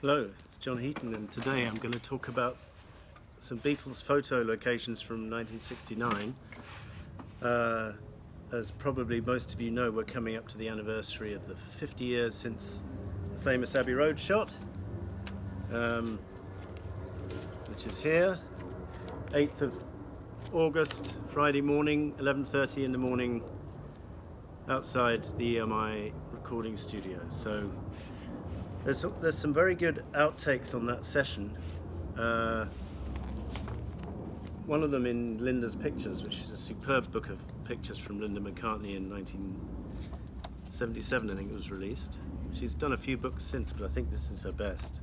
Hello, it's John Heaton, and today I'm going to talk about some Beatles photo locations from 1969. As probably most of you know, we're coming up to the anniversary of the 50 years since the famous Abbey Road shot, which is here, 8th of August, Friday morning, 11:30 in the morning, outside the EMI recording studio. So there's some very good outtakes on that session. One of them in Linda's Pictures, which is a superb book of pictures from Linda McCartney in 1977, I think it was released. She's done a few books since, but I think this is her best,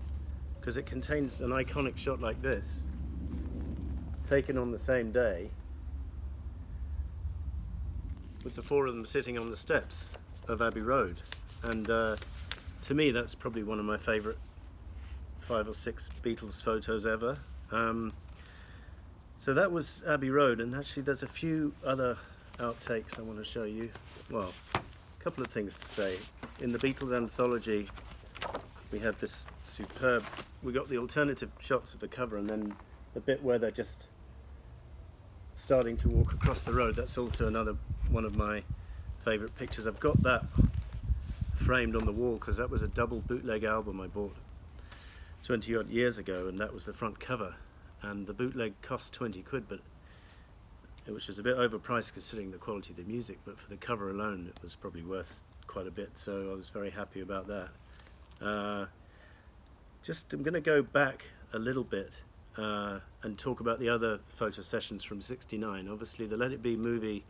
because it contains an iconic shot like this, taken on the same day, with the four of them sitting on the steps of Abbey Road. And to me, that's probably one of my favourite 5 or 6 Beatles photos ever. So that was Abbey Road, and actually there's a few other outtakes I want to show you. Well, a couple of things to say. In the Beatles anthology, we had this superb, we got the alternative shots of the cover, and then the bit where they're just starting to walk across the road. That's also another one of my favourite pictures. I've got that framed on the wall because that was a double bootleg album I bought 20 odd years ago, and that was the front cover, and the bootleg cost 20 quid, but which was a bit overpriced considering the quality of the music, but for the cover alone it was probably worth quite a bit, so I was very happy about that. I'm going to go back a little bit and talk about the other photo sessions from '69. Obviously the Let It Be movie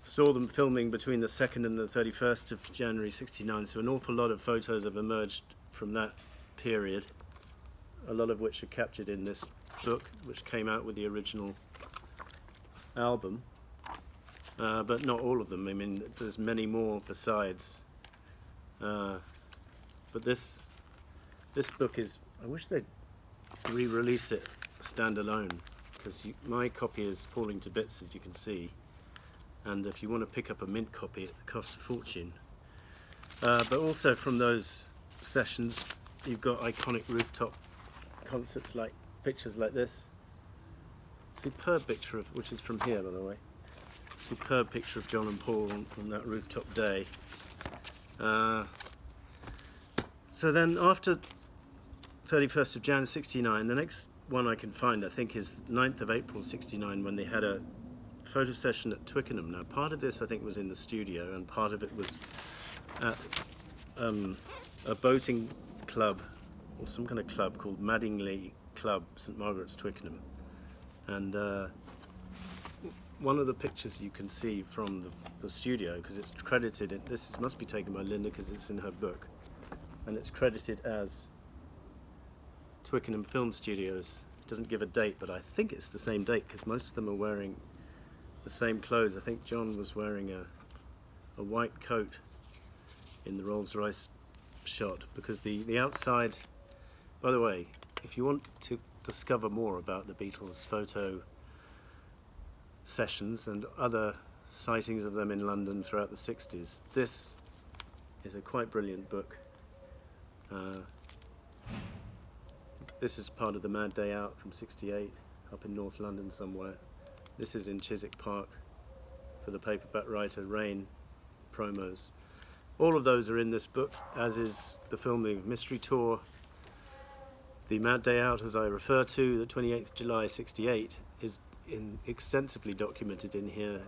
saw them filming between the 2nd and the 31st of January '69, so an awful lot of photos have emerged from that period, a lot of which are captured in this book, which came out with the original album, but not all of them. I mean, there's many more besides, but this book is, I wish they'd re-release it standalone, because my copy is falling to bits, as you can see, and if you want to pick up a mint copy it costs a fortune. But also from those sessions you've got iconic rooftop concerts, like pictures like this. Superb picture of, which is from here by the way, superb picture of John and Paul on that rooftop day. So then after 31st of Jan '69, the next one I can find I think is 9th of April '69, when they had a photo session at Twickenham. Now part of this I think was in the studio, and part of it was at a boating club, or some kind of club called Madingley Club, St Margaret's, Twickenham. And one of the pictures you can see from the studio, because it's credited, this must be taken by Linda because it's in her book, and it's credited as Twickenham Film Studios. It doesn't give a date, but I think it's the same date because most of them are wearing the same clothes. I think John was wearing a white coat in the Rolls-Royce shot, because the outside, by the way, if you want to discover more about the Beatles photo sessions and other sightings of them in London throughout the '60s, this is a quite brilliant book. This is part of the Mad Day Out from '68, up in North London somewhere. This is in Chiswick Park for the paperback writer Rain promos. All of those are in this book, as is the filming of Mystery Tour. The Mad Day Out, as I refer to, the 28th July '68, is extensively documented in here,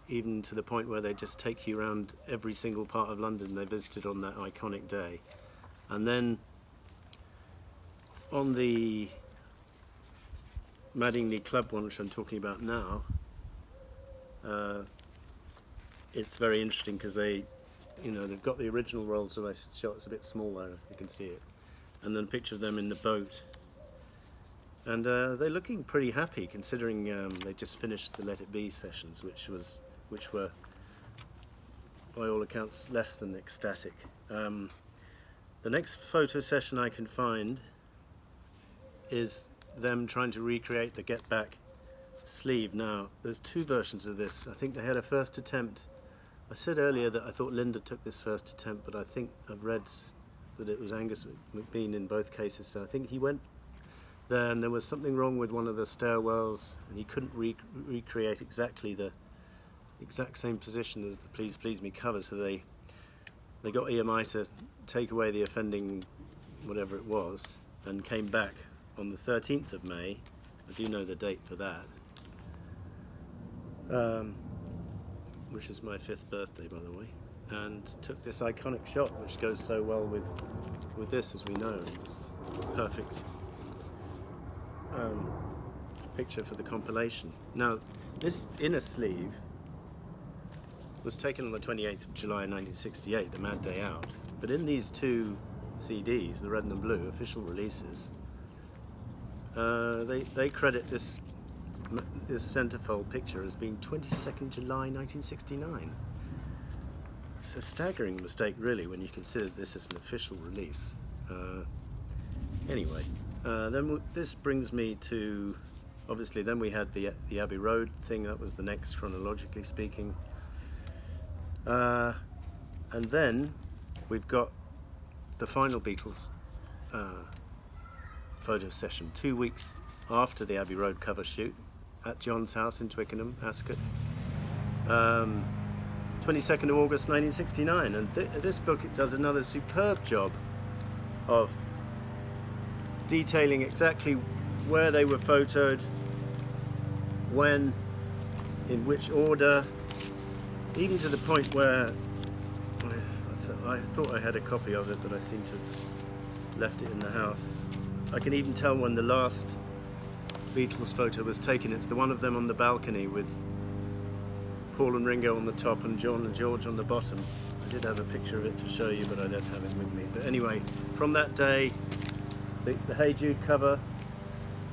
even to the point where they just take you around every single part of London they visited on that iconic day. And then on the Madingley Club one, which I'm talking about now, it's very interesting because they've got the original Rolls-Royce shot. It's a bit small there, you can see it, and then a picture of them in the boat, and they're looking pretty happy considering they just finished the Let It Be sessions, which were by all accounts less than ecstatic. The next photo session I can find is them trying to recreate the Get Back sleeve. Now there's 2 versions of this. I think they had a first attempt. I said earlier that I thought Linda took this first attempt, but I think I've read that it was Angus McBean in both cases. So I think he went there and there was something wrong with one of the stairwells and he couldn't recreate exactly the exact same position as the Please Please Me cover, so they got EMI to take away the offending whatever it was and came back on the 13th of May. I do know the date for that, which is my 5th birthday, by the way, and took this iconic shot which goes so well with this, as we know. It's perfect picture for the compilation. Now, this inner sleeve was taken on the 28th of July 1968, the Mad Day Out, but in these two CDs, the red and the blue official releases, they credit this centerfold picture as being 22nd July 1969. It's a staggering mistake, really, when you consider this as an official release. Anyway, then this brings me to, obviously, then we had the Abbey Road thing. That was the next, chronologically speaking. And then we've got the final Beatles photo session 2 weeks after the Abbey Road cover shoot at John's house in Twickenham, Ascot. 22nd of August 1969, and this book does another superb job of detailing exactly where they were photoed, when, in which order, even to the point where I thought I had a copy of it, but I seem to have left it in the house. I can even tell when the last Beatles photo was taken. It's the one of them on the balcony with Paul and Ringo on the top and John and George on the bottom. I did have a picture of it to show you, but I don't have it with me. But anyway, from that day, the Hey Jude cover,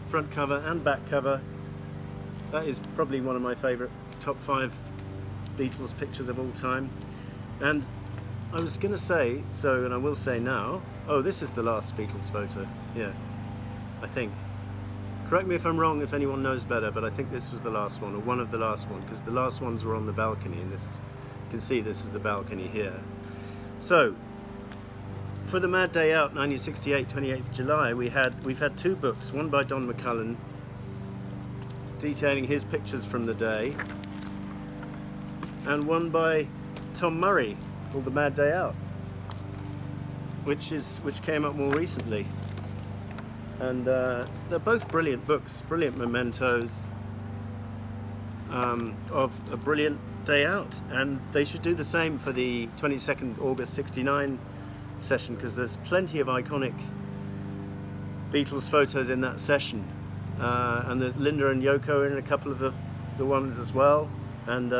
front cover and back cover, that is probably one of my favourite top 5 Beatles pictures of all time. And I was going to say, and I will say now, oh, this is the last Beatles photo, yeah, I think. Correct me if I'm wrong, if anyone knows better, but I think this was the last one, or one of the last ones, because the last ones were on the balcony, and you can see this is the balcony here. So, for the Mad Day Out, 1968, 28th July, we've had 2 books, one by Don McCullum, detailing his pictures from the day, and one by Tom Murray, called The Mad Day Out, which came up more recently. And they're both brilliant books, brilliant mementos of a brilliant day out. And they should do the same for the 22nd August 69 session, because there's plenty of iconic Beatles photos in that session. And Linda and Yoko are in a couple of the ones as well. And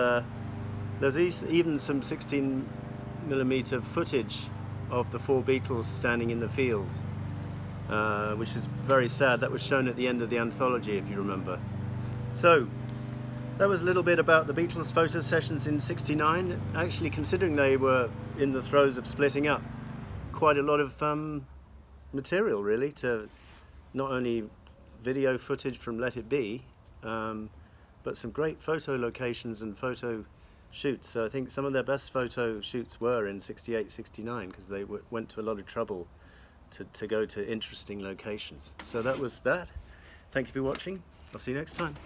there's even some 16mm footage of the 4 Beatles standing in the field. Which is very sad. That was shown at the end of the anthology, if you remember. So, that was a little bit about the Beatles photo sessions in '69. Actually, considering they were in the throes of splitting up, quite a lot of material, really, to not only video footage from Let It Be, but some great photo locations and photo shoots. So I think some of their best photo shoots were in '68, '69, because they went to a lot of trouble to go to interesting locations. So that was that. Thank you for watching. I'll see you next time.